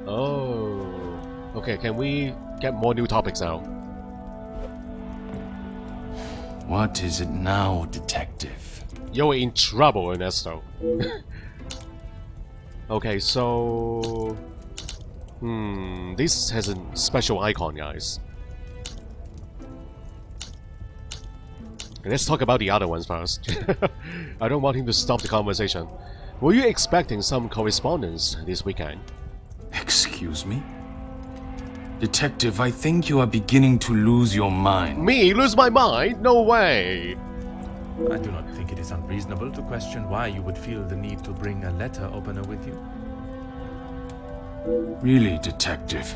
Oh. Okay, can we get more new topics now? What is it now, detective? You're in trouble, Ernesto. Okay, so... this has a special icon, guys. Let's talk about the other ones first. I don't want him to stop the conversation. Were you expecting some correspondence this weekend? Excuse me? Detective, I think you are beginning to lose your mind. Me? Lose my mind? No way! I do not think it is unreasonable to question why you would feel the need to bring a letter opener with you. Really, detective?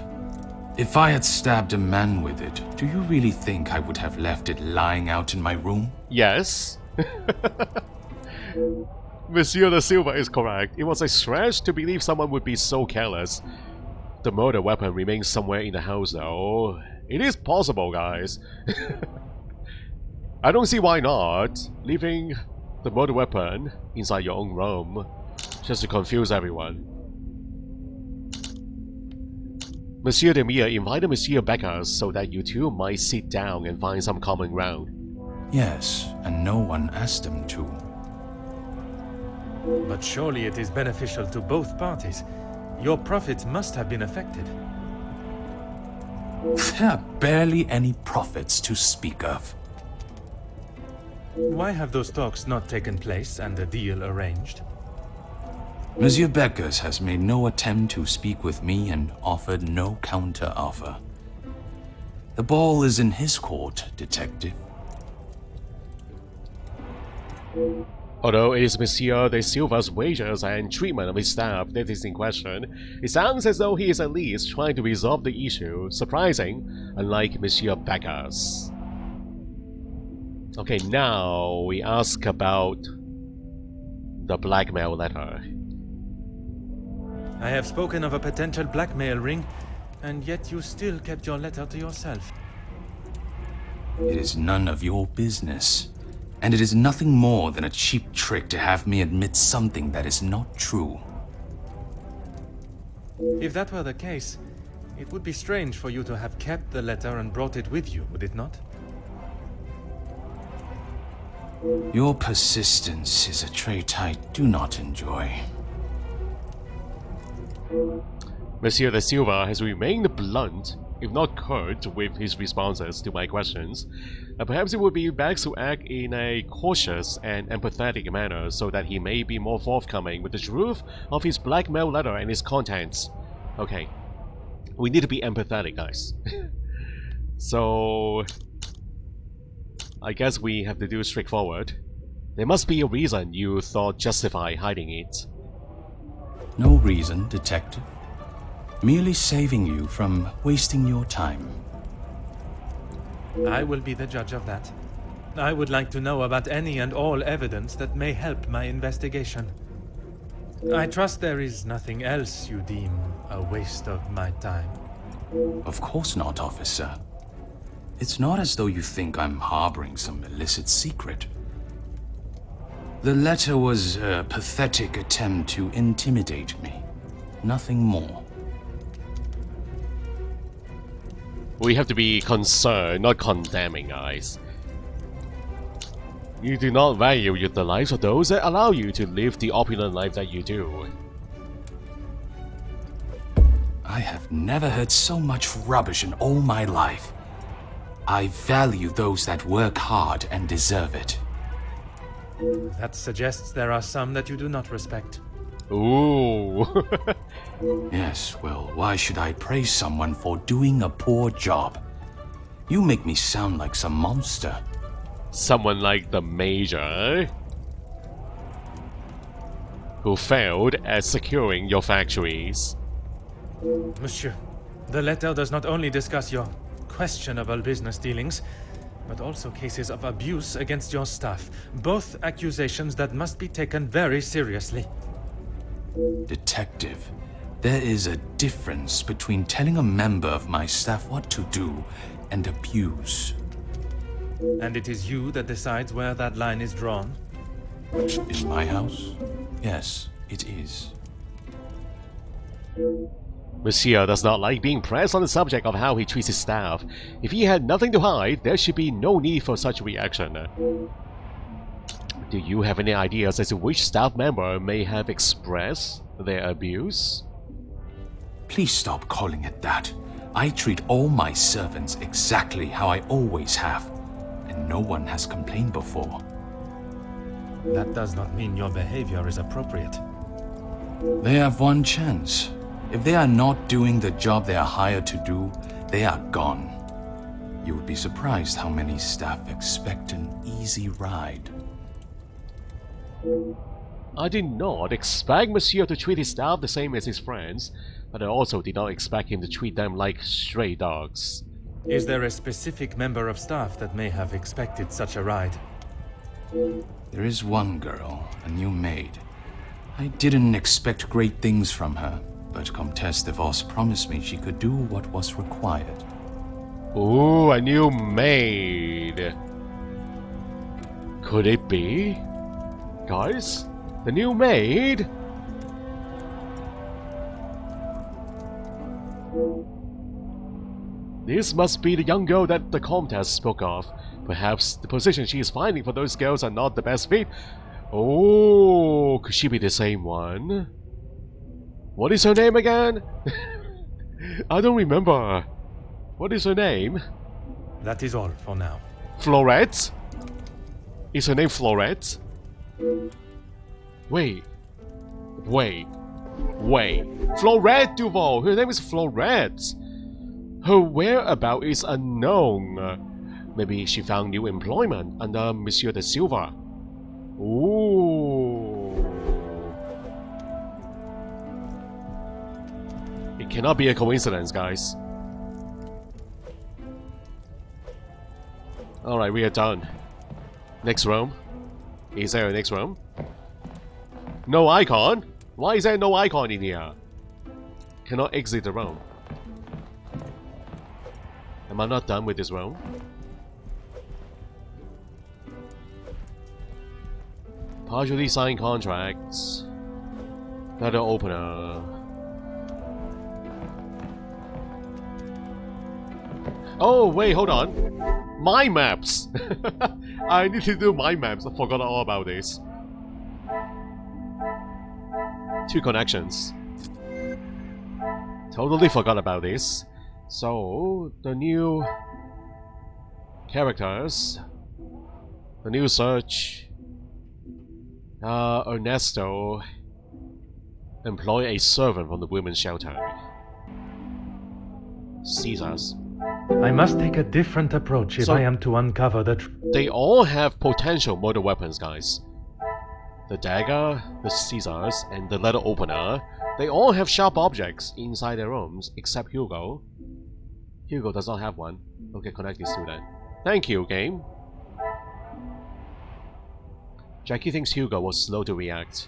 If I had stabbed a man with it, do you really think I would have left it lying out in my room? Yes. Monsieur de Silva is correct. It was a stretch to believe someone would be so careless. The murder weapon remains somewhere in the house though. It is possible, guys. I don't see why not. Leaving the murder weapon inside your own room just to confuse everyone. Monsieur Demir invited Monsieur Becker so that you two might sit down and find some common ground. Yes, and no one asked them to. But surely it is beneficial to both parties. Your profits must have been affected. There are barely any profits to speak of. Why have those talks not taken place and a deal arranged? Monsieur Beckers has made no attempt to speak with me and offered no counter-offer. The ball is in his court, detective. Although it is Monsieur de Silva's wages and treatment of his staff that is in question, it sounds as though he is at least trying to resolve the issue, surprising, unlike Monsieur Beckers. Okay, now we ask about the blackmail letter. I have spoken of a potential blackmail ring, and yet you still kept your letter to yourself. It is none of your business. And it is nothing more than a cheap trick to have me admit something that is not true. If that were the case, it would be strange for you to have kept the letter and brought it with you, would it not? Your persistence is a trait I do not enjoy. Monsieur de Silva has remained blunt, if not curt, with his responses to my questions. Perhaps it would be best to act in a cautious and empathetic manner so that he may be more forthcoming with the truth of his blackmail letter and its contents. Okay. We need to be empathetic, guys. So... I guess we have to do straightforward. There must be a reason you thought justified hiding it. No reason, detective. Merely saving you from wasting your time. I will be the judge of that. I would like to know about any and all evidence that may help my investigation. I trust there is nothing else you deem a waste of my time. Of course not, officer. It's not as though you think I'm harboring some illicit secret. The letter was a pathetic attempt to intimidate me. Nothing more. We have to be concerned, not condemning, guys. You do not value the lives of those that allow you to live the opulent life that you do. I have never heard so much rubbish in all my life. I value those that work hard and deserve it. That suggests there are some that you do not respect. Ooh. Yes, well, why should I praise someone for doing a poor job? You make me sound like some monster. Someone like the Major, who failed at securing your factories. Monsieur, the letter does not only discuss your questionable business dealings, but also cases of abuse against your staff. Both accusations that must be taken very seriously. Detective, there is a difference between telling a member of my staff what to do and abuse. And it is you that decides where that line is drawn? In my house? Yes, it is. Monsieur does not like being pressed on the subject of how he treats his staff. If he had nothing to hide, there should be no need for such reaction. Do you have any ideas as to which staff member may have expressed their abuse? Please stop calling it that. I treat all my servants exactly how I always have, and no one has complained before. That does not mean your behavior is appropriate. They have one chance. If they are not doing the job they are hired to do, they are gone. You would be surprised how many staff expect an easy ride. I did not expect Monsieur to treat his staff the same as his friends, but I also did not expect him to treat them like stray dogs. Is there a specific member of staff that may have expected such a ride? There is one girl, a new maid. I didn't expect great things from her, but Comtesse de Vos promised me she could do what was required. Ooh, a new maid. Could it be? Guys, the new maid? This must be the young girl that the Comtesse spoke of. Perhaps the position she is finding for those girls are not the best fit. Oh, could she be the same one? What is her name again? I don't remember. What is her name? That is all for now. Florette? Is her name Florette? Wait. Florette Duval! Her name is Florette! Her whereabouts is unknown. Maybe she found new employment under Monsieur de Silva. Ooh. It cannot be a coincidence, guys. Alright, we are done. Next room. Is there a next room? No icon? Why is there no icon in here? Cannot exit the room. Am I not done with this room? Partially signed contracts. Letter opener. Oh, wait, hold on. Mind maps! I need to do mind maps. I forgot all about this. 2 connections. Totally forgot about this. So, the new characters. The new search. Ernesto. Employ a servant from the women's shelter. Caesars. I must take a different approach if I am to uncover the truth. They all have potential murder weapons, guys. The dagger, the scissors, and the letter opener. They all have sharp objects inside their rooms, except Hugo. Hugo does not have one. Okay, connect these two then. Thank you, game. Jackie thinks Hugo was slow to react.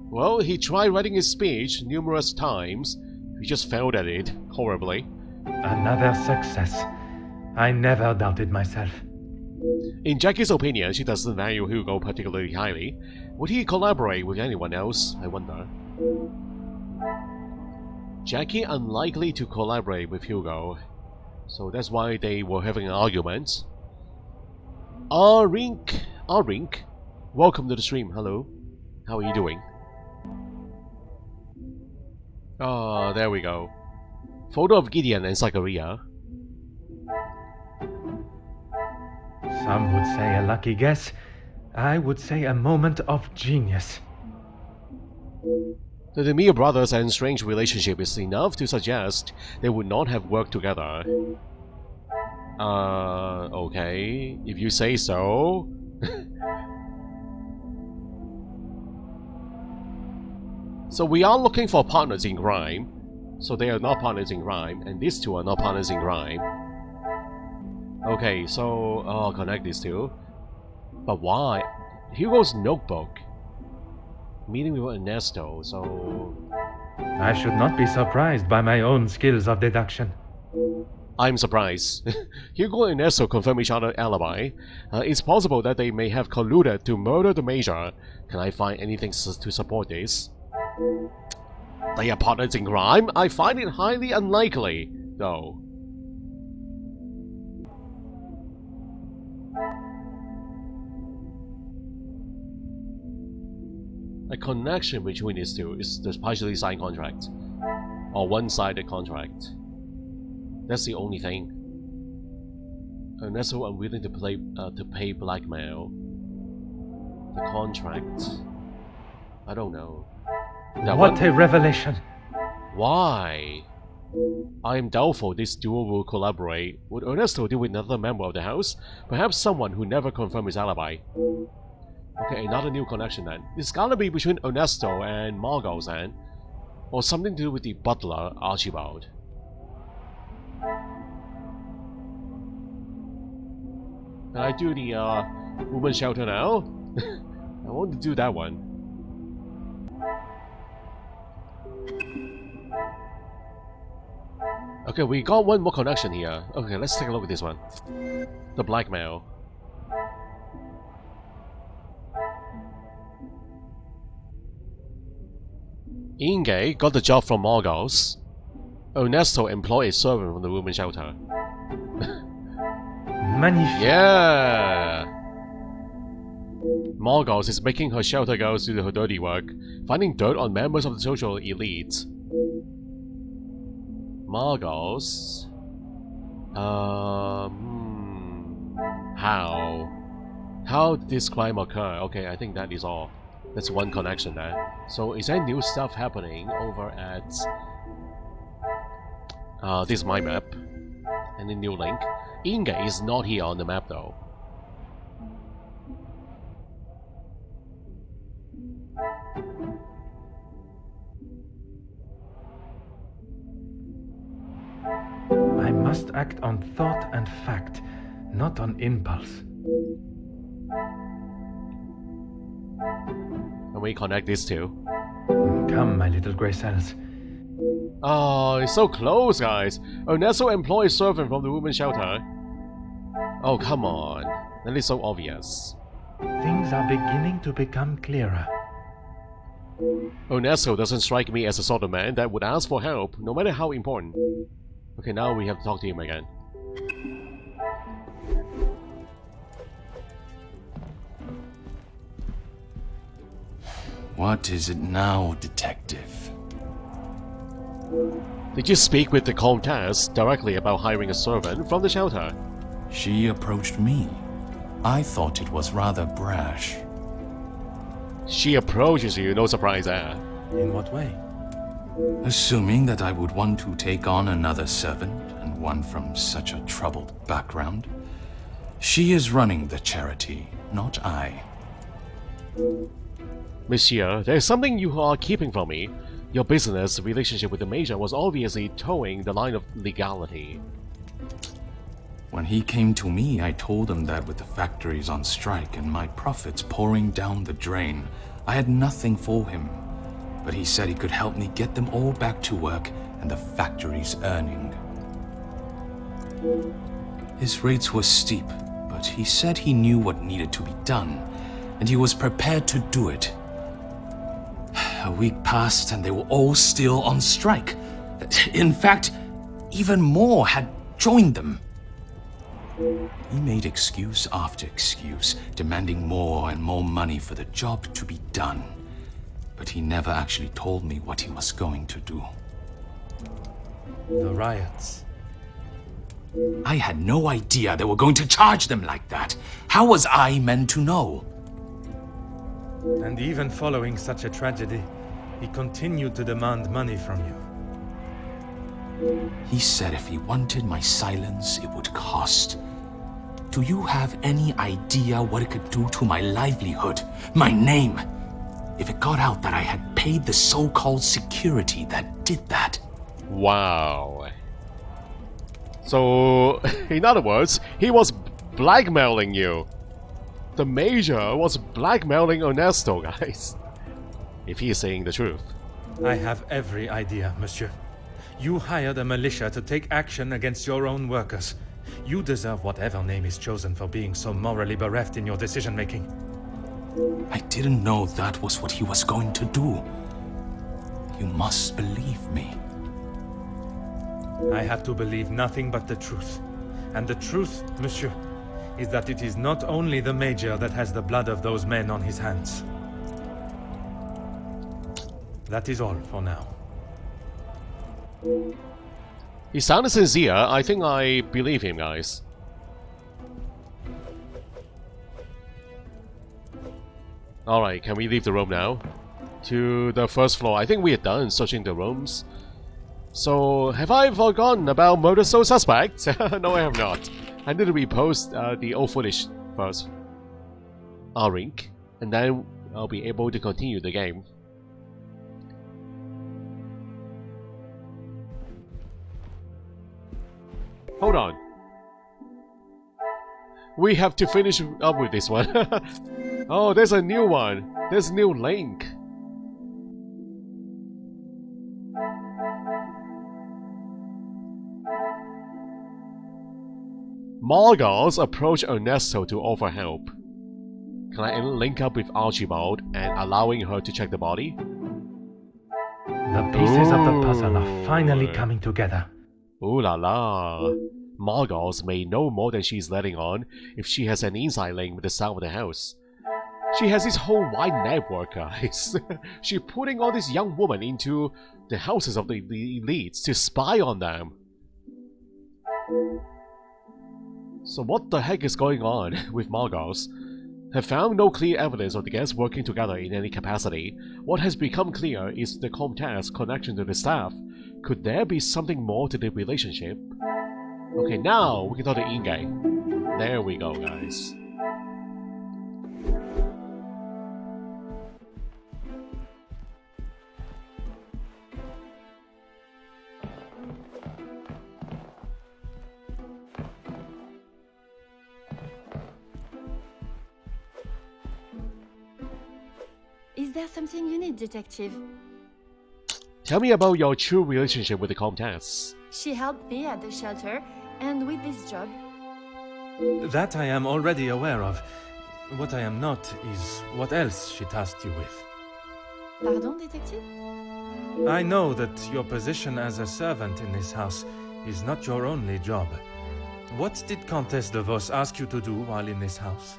Well, he tried writing his speech numerous times. He just failed at it, horribly. Another success. I never doubted myself. In Jackie's opinion, she doesn't value Hugo particularly highly. Would he collaborate with anyone else, I wonder? Jackie unlikely to collaborate with Hugo. So that's why they were having an argument. Arink, welcome to the stream, hello. How are you doing? Oh, there we go. Photo of Gideon and Zachariah. Some would say a lucky guess. I would say a moment of genius. The DeMille brothers' and strange relationship is enough to suggest they would not have worked together. Okay, if you say so. So we are looking for partners in crime. So they are not partners in crime, and these two are not partners in crime. Okay, so I'll connect these two. But why? Hugo's notebook. Meeting with Ernesto, so... I should not be surprised by my own skills of deduction. I'm surprised. Hugo and Ernesto confirm each other's alibi. It's possible that they may have colluded to murder the Major. Can I find anything to support this? They are partners in crime? I find it highly unlikely, though. A connection between these two is the partially signed contract. Or one-sided contract. That's the only thing. Ernesto unwilling to pay blackmail. The contract. I don't know. What a revelation! Why? I am doubtful this duo will collaborate. Would Ernesto deal with another member of the house? Perhaps someone who never confirmed his alibi. Okay, another new connection then. It's gotta be between Ernesto and Margot's then. Or something to do with the butler, Archibald. Can I do the women's shelter now? I want to do that one. Okay, we got one more connection here. Okay, let's take a look at this one. The blackmail. Inge got the job from Margot's. Ernesto employed a servant from the women's shelter. Magnifique. Yeah! Margot's is making her shelter girls do her dirty work, finding dirt on members of the social elite. Margot's... How? How did this crime occur? Okay, I think that is all. That's one connection there. So is there new stuff happening over at... this is my map. And the new link. Inge is not here on the map though. I must act on thought and fact, not on impulse. Can we connect these two? Come, my little grey cells. Oh, it's so close, guys. Ernesto employed a servant from the women's shelter. Oh, come on. That is so obvious. Things are beginning to become clearer. Ernesto doesn't strike me as the sort of man that would ask for help, no matter how important. Okay, now we have to talk to him again. What is it now, detective? Did you speak with the Comtesse directly about hiring a servant from the shelter? She approached me. I thought it was rather brash. She approaches you, no surprise there. In what way? Assuming that I would want to take on another servant, and one from such a troubled background. She is running the charity, not I. Monsieur, there is something you are keeping from me. Your business relationship with the Major was obviously towing the line of legality. When he came to me, I told him that with the factories on strike and my profits pouring down the drain, I had nothing for him. But he said he could help me get them all back to work and the factories earning. His rates were steep, but he said he knew what needed to be done, and he was prepared to do it. A week passed and they were all still on strike. In fact, even more had joined them. He made excuse after excuse, demanding more and more money for the job to be done. But he never actually told me what he was going to do. The riots. I had no idea they were going to charge them like that. How was I meant to know? And even following such a tragedy, he continued to demand money from you. He said if he wanted my silence, it would cost. Do you have any idea what it could do to my livelihood, my name? If it got out that I had paid the so-called security that did that. Wow. So, in other words, he was blackmailing you. The Major was blackmailing Ernesto, guys. If he is saying the truth. I have every idea, monsieur. You hired a militia to take action against your own workers. You deserve whatever name is chosen for being so morally bereft in your decision-making. I didn't know that was what he was going to do. You must believe me. I have to believe nothing but the truth. And the truth, monsieur, is that it is not only the Major that has the blood of those men on his hands. That is all for now. He sounded sincere. I think I believe him, guys. Alright, can we leave the room now? To the first floor. I think we are done searching the rooms. So, have I forgotten about murder soul suspect? No, I have not. I need to repost the old footage first. Rink, and then I'll be able to continue the game. Hold on. We have to finish up with this one. Oh, there's a new one. There's a new link. Margals approached Ernesto to offer help. Can I link up with Archibald and allowing her to check the body? The pieces of the puzzle are finally coming together. Ooh la la. Margals may know more than she's letting on if she has an inside link with the sound of the house. She has this whole wide network, guys. She's putting all these young women into the houses of the elites to spy on them. So what the heck is going on with Margals? Have found no clear evidence of the guests working together in any capacity. What has become clear is the Comtesse's connection to the staff. Could there be something more to the relationship? Okay, now we can talk to Inge. There we go, guys. Is there something you need, Detective? Tell me about your true relationship with the Comtesse. She helped me at the shelter, and with this job. That I am already aware of. What I am not is what else she tasked you with. Pardon, Detective? I know that your position as a servant in this house is not your only job. What did Comtesse de Vos ask you to do while in this house?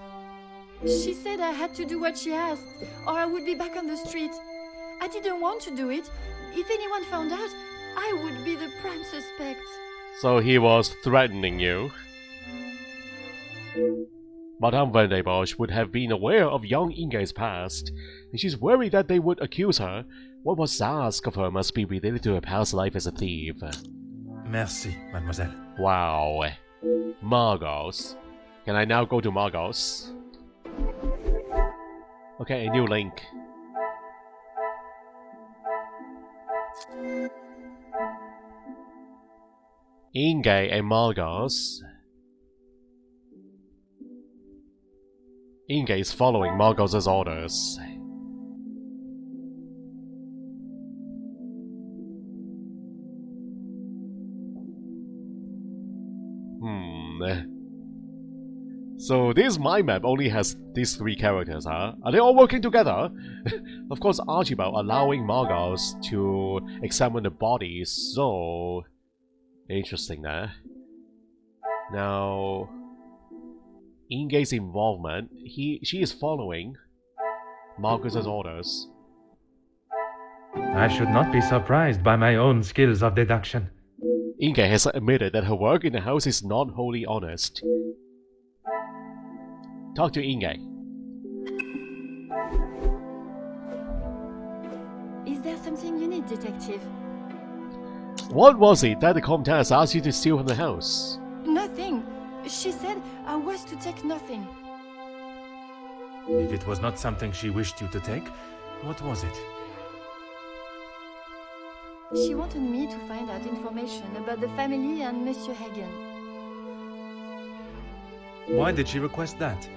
She said I had to do what she asked, or I would be back on the street. I didn't want to do it. If anyone found out, I would be the prime suspect. So he was threatening you. Madame Van de Bosch would have been aware of young Inge's past, and she's worried that they would accuse her. What was asked of her must be related to her past life as a thief. Merci, mademoiselle. Wow. Margals. Can I now go to Margals? Okay, a new link. Inge and Margals. Inge is following Margals' orders. So this mind map only has these three characters, huh? Are they all working together? Of course, Archibald allowing Margals to examine the body, so interesting there. Now, Inge's involvement, she is following Margals' orders. I should not be surprised by my own skills of deduction. Inge has admitted that her work in the house is not wholly honest. Talk to Inge. Is there something you need, Detective? What was it that the Comtesse asked you to steal from the house? Nothing. She said I was to take nothing. If it was not something she wished you to take, what was it? She wanted me to find out information about the family and Monsieur Hagen. Why did she request that?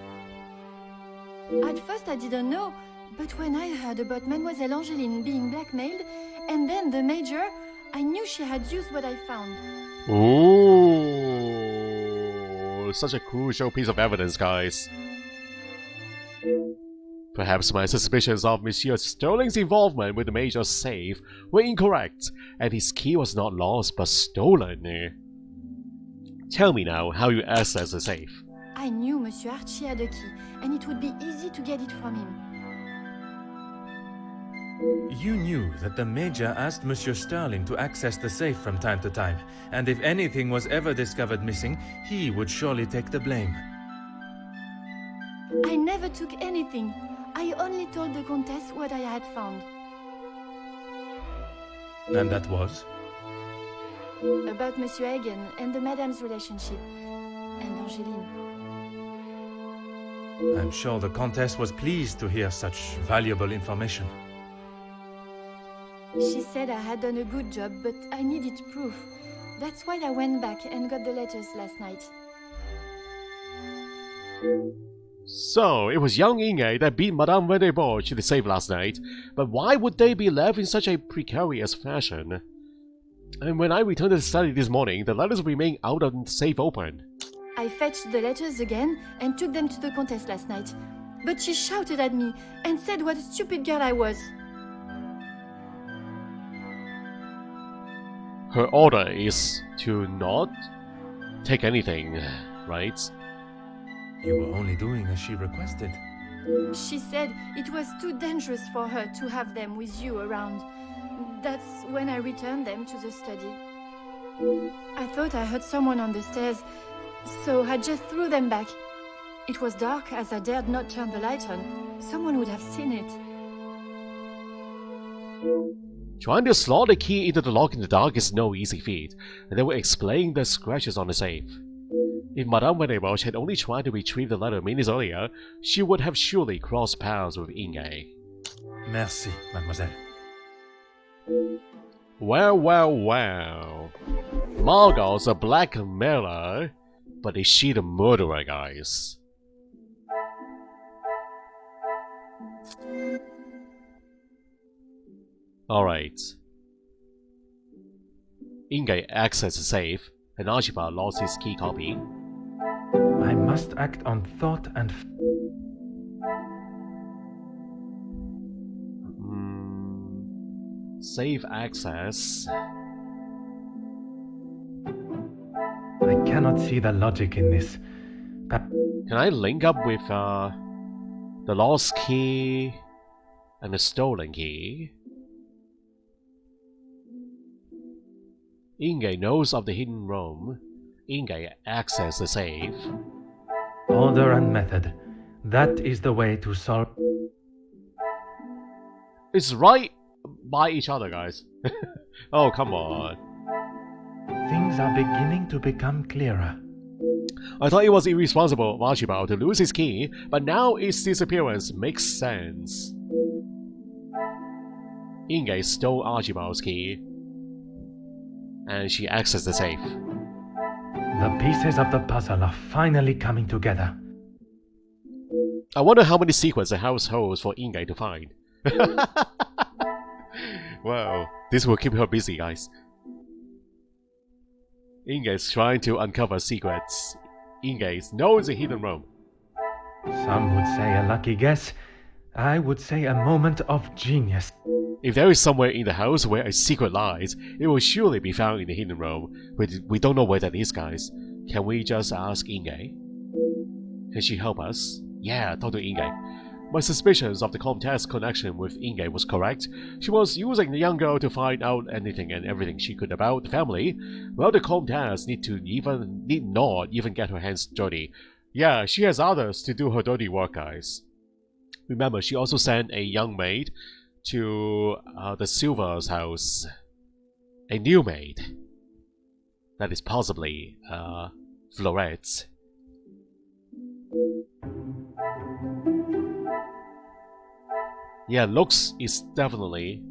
At first I didn't know, but when I heard about Mademoiselle Angeline being blackmailed, and then the Major, I knew she had used what I found. Ooh, such a crucial piece of evidence, guys. Perhaps my suspicions of Monsieur Sterling's involvement with the Major's safe were incorrect, and his key was not lost but stolen. Tell me now how you accessed the safe. I knew Monsieur Archie had a key, and it would be easy to get it from him. You knew that the Major asked Monsieur Sterling to access the safe from time to time, and if anything was ever discovered missing, he would surely take the blame. I never took anything. I only told the Countess what I had found. And that was? About Monsieur Hagen and the Madame's relationship, and Angeline. I'm sure the Countess was pleased to hear such valuable information. She said I had done a good job, but I needed proof. That's why I went back and got the letters last night. So, it was young Inge that beat Madame Vendebourg to the safe last night, but why would they be left in such a precarious fashion? And when I returned to the study this morning, the letters remained out of the safe open. I fetched the letters again and took them to the Countess last night. But she shouted at me and said what a stupid girl I was. Her order is to not take anything, right? You were only doing as she requested. She said it was too dangerous for her to have them with you around. That's when I returned them to the study. I thought I heard someone on the stairs, so I just threw them back. It was dark, as I dared not turn the light on. Someone would have seen it. Trying to slot the key into the lock in the dark is no easy feat, and that would explain the scratches on the safe. If Madame Vendebourg had only tried to retrieve the letter minutes earlier, she would have surely crossed paths with Inge. Merci, mademoiselle. Well, well, well. Margot's a blackmailer, but is she the murderer, guys? Alright. Inge accessed the safe, and Archibald lost his key copy. I must act on thought and... Safe access. I cannot see the logic in this. Can I link up with the lost key and the stolen key? Inge knows of the hidden room. Inge accessed the safe. Order and method. That is the way to solve... It's right by each other, guys. Oh, come on. Things are beginning to become clearer. I thought it was irresponsible of Archibald to lose his key, but now its disappearance makes sense. Inge stole Archibald's key, and she accessed the safe. The pieces of the puzzle are finally coming together. I wonder how many secrets the house holds for Inge to find. Wow, this will keep her busy, guys. Inge is trying to uncover secrets. Inge knows the hidden room. Some would say a lucky guess. I would say a moment of genius. If there is somewhere in the house where a secret lies, it will surely be found in the hidden room. But we don't know where that is, guys. Can we just ask Inge? Can she help us? Yeah, talk to Inge. My suspicions of the Comtesse's connection with Inge was correct. She was using the young girl to find out anything and everything she could about the family. Well, the Comtesse need not even get her hands dirty. Yeah, she has others to do her dirty work, guys. Remember, she also sent a young maid to the Silver's house. A new maid. That is possibly Florette. Yeah, looks is definitely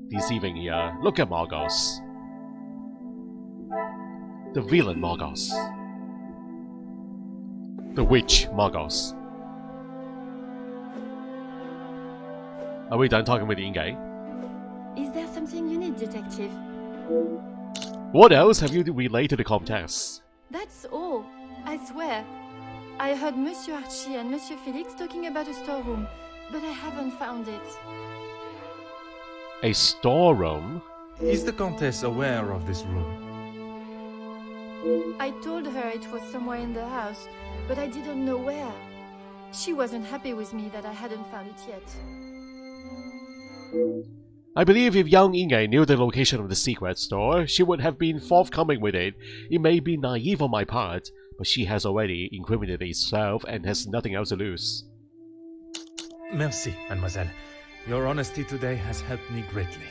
deceiving here. Look at Margot's. The villain Margot's. The witch Margot's. Are we done talking with Inge? Is there something you need, detective? What else have you relayed to the Comtesse? That's all. I swear. I heard Monsieur Archie and Monsieur Felix talking about a storeroom. but I haven't found it. A storeroom? Is the Countess aware of this room? I told her it was somewhere in the house, but I didn't know where. She wasn't happy with me that I hadn't found it yet. I believe if young Inge knew the location of the secret store, she would have been forthcoming with it. It may be naive on my part, but she has already incriminated herself and has nothing else to lose. Merci, mademoiselle. Your honesty today has helped me greatly.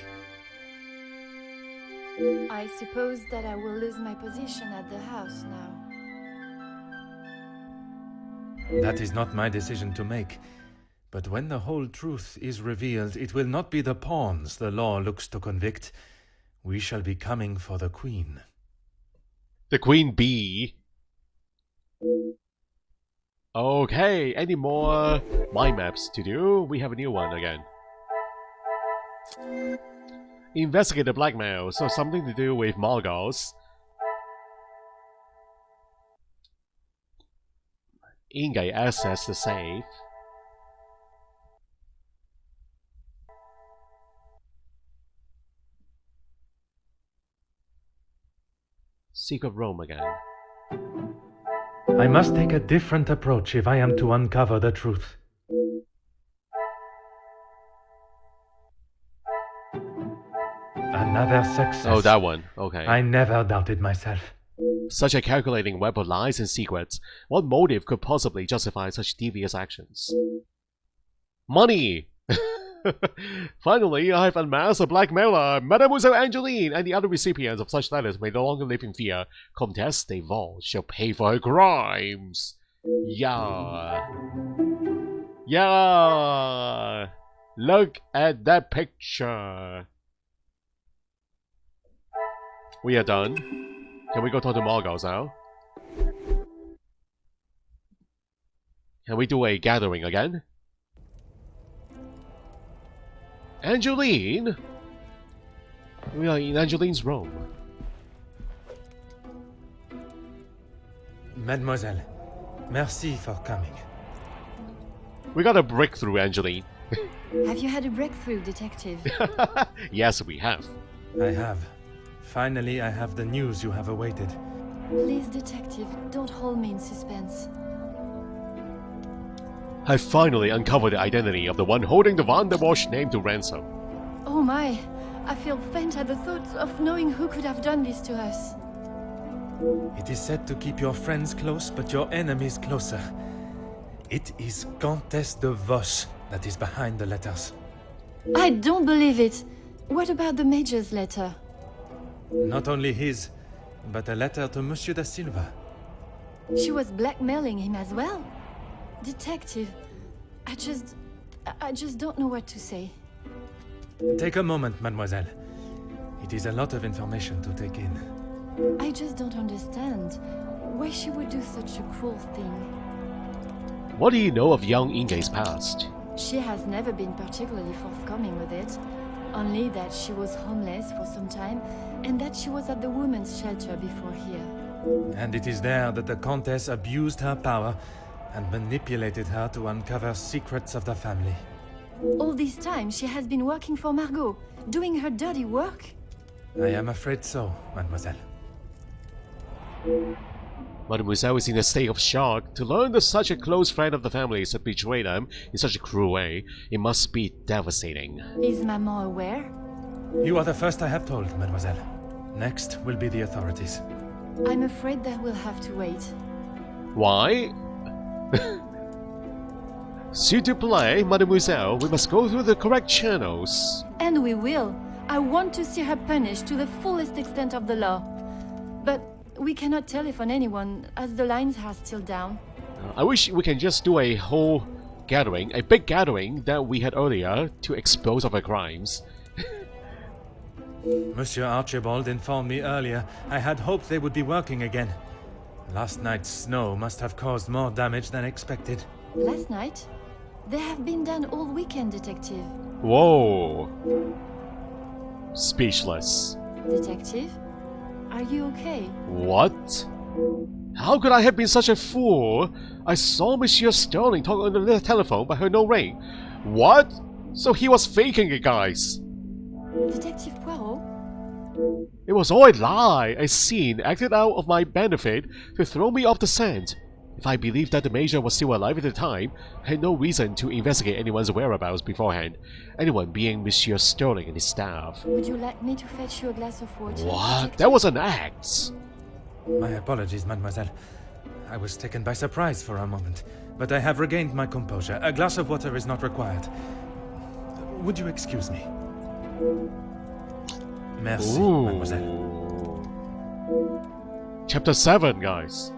I suppose that I will lose my position at the house now. That is not my decision to make. But when the whole truth is revealed, it will not be the pawns the law looks to convict. We shall be coming for the Queen. The Queen Bee. Okay, any more mind maps to do? We have a new one again. Investigate the blackmail, so something to do with Margot's. Inge access the safe. Secret room again. I must take a different approach if I am to uncover the truth. Another success. Oh, that one. Okay. I never doubted myself. Such a calculating web of lies and secrets. What motive could possibly justify such devious actions? Money! Finally, I have unmasked a blackmailer. Mademoiselle Angeline and the other recipients of such letters may no longer live in fear. Comtesse de Val shall pay for her crimes. Yeah. Yeah. Look at that picture. We are done. Can we go talk to Margot now? Can we do a gathering again? Angeline? We are in Angeline's room. Mademoiselle, merci for coming. We got a breakthrough, Angeline. Have you had a breakthrough, detective? Yes, we have. I have. Finally, I have the news you have awaited. Please, detective, don't hold me in suspense. I finally uncovered the identity of the one holding the Van der Bosch name to ransom. Oh my, I feel faint at the thought of knowing who could have done this to us. It is said to keep your friends close, but your enemies closer. It is Countess de Vos that is behind the letters. I don't believe it. What about the Major's letter? Not only his, but a letter to Monsieur da Silva. She was blackmailing him as well? Detective, I just don't know what to say. Take a moment, mademoiselle. It is a lot of information to take in. I just don't understand why she would do such a cruel thing. What do you know of young Inge's past? She has never been particularly forthcoming with it. Only that she was homeless for some time and that she was at the women's shelter before here. And it is there that the Countess abused her power and manipulated her to uncover secrets of the family. All this time she has been working for Margot, doing her dirty work? I am afraid so, mademoiselle. Mademoiselle is in a state of shock. To learn that such a close friend of the family's had betrayed them in such a cruel way, it must be devastating. Is Maman aware? You are the first I have told, mademoiselle. Next will be the authorities. I'm afraid that we'll have to wait. Why? S'il te plaît, mademoiselle, we must go through the correct channels. And we will. I want to see her punished to the fullest extent of the law. But we cannot telephone anyone, as the lines are still down. I wish we can just do a whole gathering, a big gathering that we had earlier to expose of her crimes. Monsieur Archibald informed me earlier I had hoped they would be working again. Last night's snow must have caused more damage than expected. Last night? They have been done all weekend, detective. Whoa. Speechless. Detective? Are you okay? What? How could I have been such a fool? I saw Monsieur Sterling talk on the telephone but heard no ring. What? So he was faking it, guys. Detective Poirot? It was all a lie, a scene acted out of my benefit to throw me off the scent. If I believed that the Major was still alive at the time, I had no reason to investigate anyone's whereabouts beforehand, anyone being Monsieur Sterling and his staff. Would you like me to fetch you a glass of water? What? Detective? That was an act! My apologies, mademoiselle. I was taken by surprise for a moment, but I have regained my composure. A glass of water is not required. Would you excuse me? Merci, Ooh. mademoiselle. Chapter 7, guys.